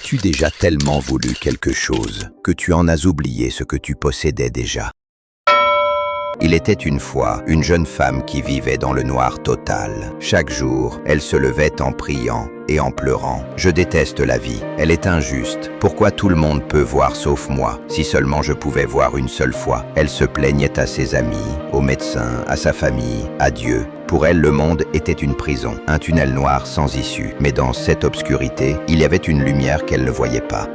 As-tu déjà tellement voulu quelque chose que tu en as oublié ce que tu possédais déjà? Il était une fois une jeune femme qui vivait dans le noir total. Chaque jour, elle se levait en priant et en pleurant. « Je déteste la vie, elle est injuste. Pourquoi tout le monde peut voir sauf moi? Si seulement je pouvais voir une seule fois. » Elle se plaignait à ses amis, aux médecins, à sa famille, à Dieu. Pour elle, le monde était une prison, un tunnel noir sans issue. Mais dans cette obscurité, il y avait une lumière qu'elle ne voyait pas.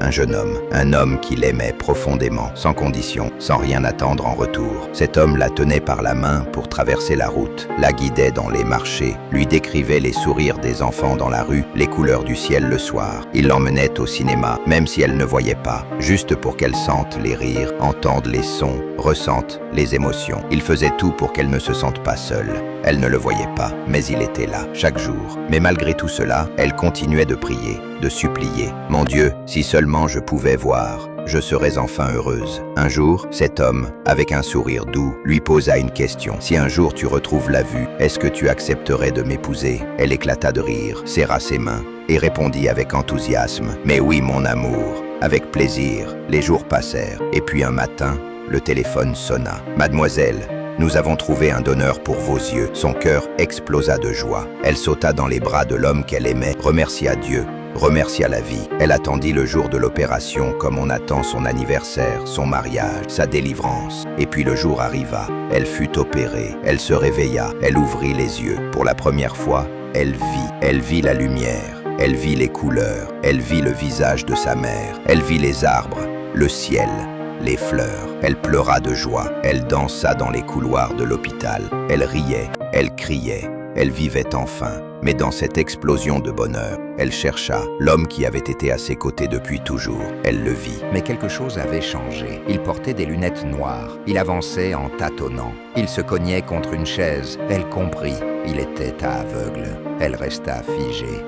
Un homme qui l'aimait profondément, sans condition, sans rien attendre en retour. Cet homme la tenait par la main pour traverser la route, la guidait dans les marchés, lui décrivait les sourires des enfants dans la rue, les couleurs du ciel le soir. Il l'emmenait au cinéma, même si elle ne voyait pas, juste pour qu'elle sente les rires, entende les sons, ressente les émotions. Il faisait tout pour qu'elle ne se sente pas seule. Elle ne le voyait pas, mais il était là, chaque jour. Mais malgré tout cela, elle continuait de prier, de supplier. « Mon Dieu, si seulement je pouvais voir, je serais enfin heureuse. » Un jour, cet homme, avec un sourire doux, lui posa une question. « Si un jour tu retrouves la vue, est-ce que tu accepterais de m'épouser ?» Elle éclata de rire, serra ses mains et répondit avec enthousiasme. « Mais oui, mon amour, avec plaisir. » Les jours passèrent, et puis un matin, le téléphone sonna. « Mademoiselle, nous avons trouvé un donneur pour vos yeux. » Son cœur explosa de joie. Elle sauta dans les bras de l'homme qu'elle aimait, remercia Dieu, remercia la vie. Elle attendit le jour de l'opération comme on attend son anniversaire, son mariage, sa délivrance. Et puis le jour arriva. Elle fut opérée. Elle se réveilla. Elle ouvrit les yeux. Pour la première fois, elle vit. Elle vit la lumière. Elle vit les couleurs. Elle vit le visage de sa mère. Elle vit les arbres, le ciel, les fleurs. Elle pleura de joie. Elle dansa dans les couloirs de l'hôpital. Elle riait, elle criait. Elle vivait enfin. Mais dans cette explosion de bonheur, elle chercha l'homme qui avait été à ses côtés depuis toujours. Elle le vit. Mais quelque chose avait changé. Il portait des lunettes noires. Il avançait en tâtonnant. Il se cognait contre une chaise. Elle comprit. Il était aveugle. Elle resta figée.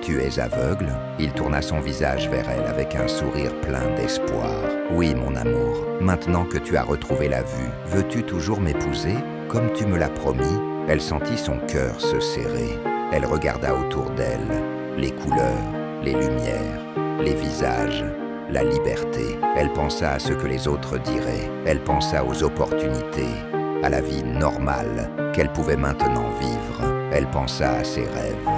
Tu es aveugle? Il tourna son visage vers elle avec un sourire plein d'espoir. Oui, mon amour, maintenant que tu as retrouvé la vue, veux-tu toujours m'épouser, comme tu me l'as promis? Elle sentit son cœur se serrer. Elle regarda autour d'elle, les couleurs, les lumières, les visages, la liberté. Elle pensa à ce que les autres diraient. Elle pensa aux opportunités, à la vie normale qu'elle pouvait maintenant vivre. Elle pensa à ses rêves.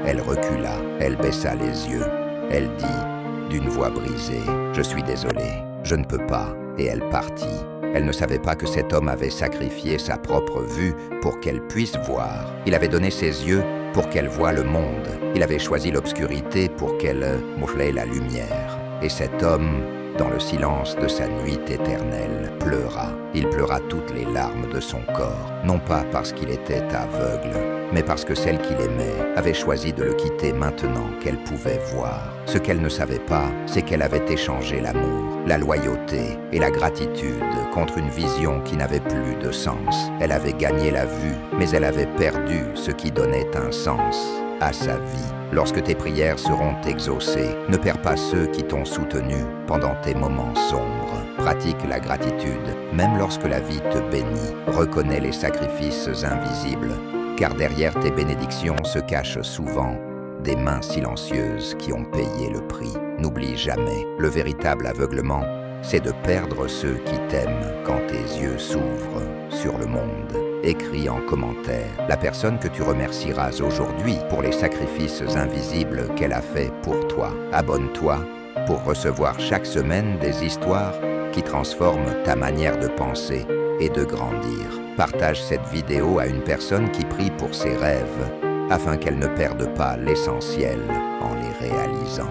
Elle recula, elle baissa les yeux. Elle dit, d'une voix brisée, « Je suis désolée, je ne peux pas. » Et elle partit. Elle ne savait pas que cet homme avait sacrifié sa propre vue pour qu'elle puisse voir. Il avait donné ses yeux pour qu'elle voie le monde. Il avait choisi l'obscurité pour qu'elle mouflait la lumière. Et cet homme, dans le silence de sa nuit éternelle, pleura. Il pleura toutes les larmes de son corps, non pas parce qu'il était aveugle, mais parce que celle qu'il aimait avait choisi de le quitter maintenant qu'elle pouvait voir. Ce qu'elle ne savait pas, c'est qu'elle avait échangé l'amour, la loyauté et la gratitude contre une vision qui n'avait plus de sens. Elle avait gagné la vue, mais elle avait perdu ce qui donnait un sens à sa vie. Lorsque tes prières seront exaucées, ne perds pas ceux qui t'ont soutenu pendant tes moments sombres. Pratique la gratitude, même lorsque la vie te bénit. Reconnais les sacrifices invisibles, car derrière tes bénédictions se cachent souvent des mains silencieuses qui ont payé le prix. N'oublie jamais, le véritable aveuglement, c'est de perdre ceux qui t'aiment quand tes yeux s'ouvrent sur le monde. Écris en commentaire la personne que tu remercieras aujourd'hui pour les sacrifices invisibles qu'elle a fait pour toi. Abonne-toi pour recevoir chaque semaine des histoires qui transforment ta manière de penser et de grandir. Partage cette vidéo à une personne qui prie pour ses rêves afin qu'elle ne perde pas l'essentiel en les réalisant.